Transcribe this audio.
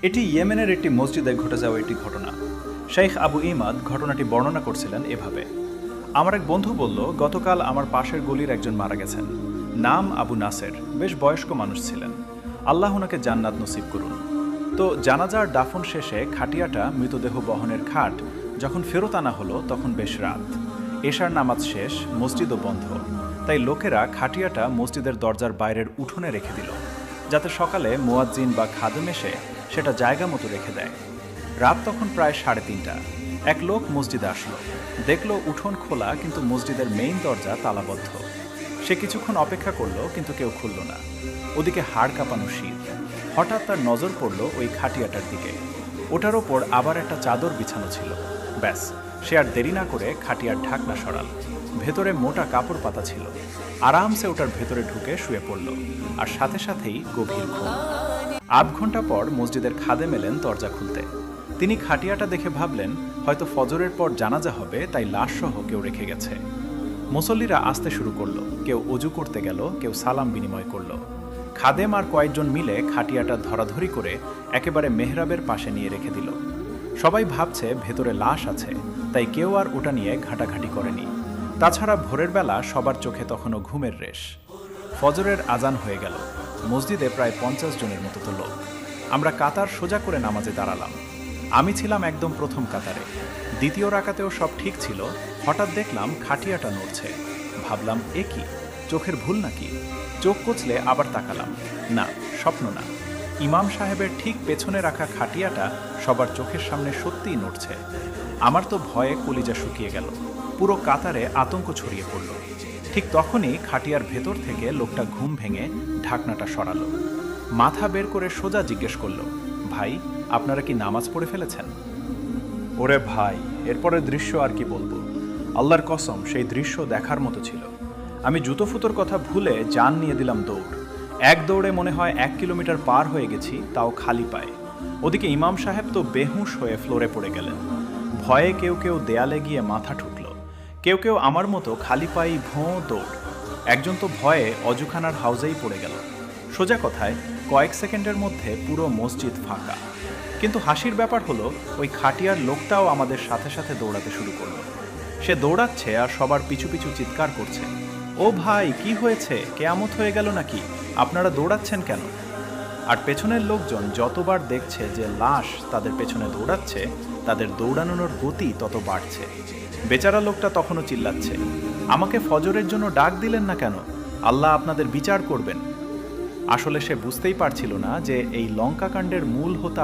এটি ইয়েমেনের একটি মসজিদে ঘটে যাওয়া একটি ঘটনা। শেখ আবু ইমাদ ঘটনাটি বর্ণনা করছিলেন এভাবে। আমার এক বন্ধু বলল, গতকাল আমার পাশের গলির একজন মারা গেছেন। নাম আবু নাসের, বেশ বয়স্ক মানুষ ছিলেন। আল্লাহ ওনাকে জান্নাত নসিব করুন। তো জানাজার দাফন শেষে খাটিয়াটা মৃতদেহ বহনের খাট যখন ফেরত আনা হলো তখন বেশ রাত। এশার নামাজ শেষ, মসজিদও বন্ধ। তাই লোকেরা খাটিয়াটা মসজিদের দরজার বাইরের উঠোনে রেখে দিল, যাতে সকালে মুয়াজ্জিন বা খাদেম এসে সেটা জায়গা মতো রেখে দেয়। রাত তখন প্রায় 3:30। এক লোক মসজিদে আসলো, দেখলো উঠোন খোলা কিন্তু মসজিদের মেইন দরজা তালাবদ্ধ। সে কিছুক্ষণ অপেক্ষা করলো কিন্তু কেউ খুলল না। ওদিকে হাড় কাঁপানো শীত। হঠাৎ তার নজর পড়ল ওই খাটিয়াটার দিকে। ওটার ওপর আবার একটা চাদর বিছানো ছিল। ব্যাস, সে আর দেরি না করে খাটিয়ার ঢাকনা সরাল। ভেতরে মোটা কাপড় পাতা ছিল। আরামসে ওটার ভেতরে ঢুকে শুয়ে পড়ল, আর সাথে সাথেই গভীর ঘুম। 8 ঘন্টা পর মসজিদের খাদেম এলেন দরজা খুলতে। তিনি খাটিয়াটা দেখে ভাবলেন হয়তো ফজরের পর জানাজা হবে, তাই লাশসহ কেউ রেখে গেছে। মুসল্লিরা আসতে শুরু করলো, কেউ অজু করতে গেল, কেউ সালাম বিনিময় করল। খাদেম আর কয়েকজন মিলে খাটিয়াটা ধরাধরি করে একেবারে মেহরাবের পাশে নিয়ে রেখে দিল। সবাই ভাবছে ভেতরে লাশ আছে, তাই কেউ আর ওটা নিয়ে ঘাটাঘাটি করেনি। তাছাড়া ভোরের বেলা সবার চোখে তখনও ঘুমের রেশ। ফজরের আজান হয়ে গেল। মসজিদে প্রায় 50 জনের মতো তো লোক। আমরা কাতার সোজা করে নামাজে দাঁড়ালাম। আমি ছিলাম একদম প্রথম কাতারে। দ্বিতীয় রাকাতেও সব ঠিক ছিল। হঠাৎ দেখলাম খাটিয়াটা নড়ছে। ভাবলাম এ কি, চোখের ভুল নাকি? চোখ কচলে আবার তাকালাম। না, স্বপ্ন না। ইমাম সাহেবের ঠিক পেছনে রাখা খাটিয়াটা সবার চোখের সামনে সত্যিই নড়ছে। আমার তো ভয়ে কলিজা শুকিয়ে গেল। পুরো কাতারে আতঙ্ক ছড়িয়ে পড়ল। ঠিক তখনই খাটিয়ার ভেতর থেকে লোকটা ঘুম ভেঙে ঢাকনাটা সরালো। মাথা বের করে সোজা জিজ্ঞেস করল, ভাই, আপনারা কি নামাজ পড়ে ফেলেছেন? ওরে ভাই, এরপরের দৃশ্য আর কি বলবো। আল্লাহর কসম, সেই দৃশ্য দেখার মতো ছিল। আমি জুতো ফুতোর কথা ভুলে জান নিয়ে দিলাম দৌড়। এক দৌড়ে মনে হয় 1 কিলোমিটার পার হয়ে গেছি, তাও খালি পায়ে। ওদিকে ইমাম সাহেব তো বেহুঁশ হয়ে ফ্লোরে পড়ে গেলেন। ভয়ে কেউ কেউ দেয়ালে গিয়ে মাথা ঠুকল, কেউ কেউ আমার মতো খালি পায়েই ভোঁ দৌড়। একজন তো ভয়ে অজুখানার হাউজেই পড়ে গেল। সোজা কথায় কয়েক সেকেন্ডের মধ্যে পুরো মসজিদ ফাঁকা। কিন্তু হাসির ব্যাপার হলো, ওই খাটিয়ার লোকটাও আমাদের সাথে সাথে দৌড়াতে শুরু করলো। সে দৌড়াচ্ছে আর সবার পিছু পিছু চিৎকার করছে, ও ভাই, কি হয়েছে? কেয়ামত হয়ে গেল নাকি? আপনারা দৌড়াচ্ছেন কেন? আর পেছনের লোকজন যতবার দেখছে যে লাশ তাদের পেছনে দৌড়াচ্ছে, তাদের দৌড়ানোর গতি তত বাড়ছে। বেচারা লোকটা তখনও চিল্লাচ্ছে, আমাকে ফজরের জন্য ডাক দিলেন না কেন? আল্লাহ আপনাদের বিচার করবেন। আসলে সে বুঝতেই পারছিল না যে এই লঙ্কাকাণ্ডের মূল হোতা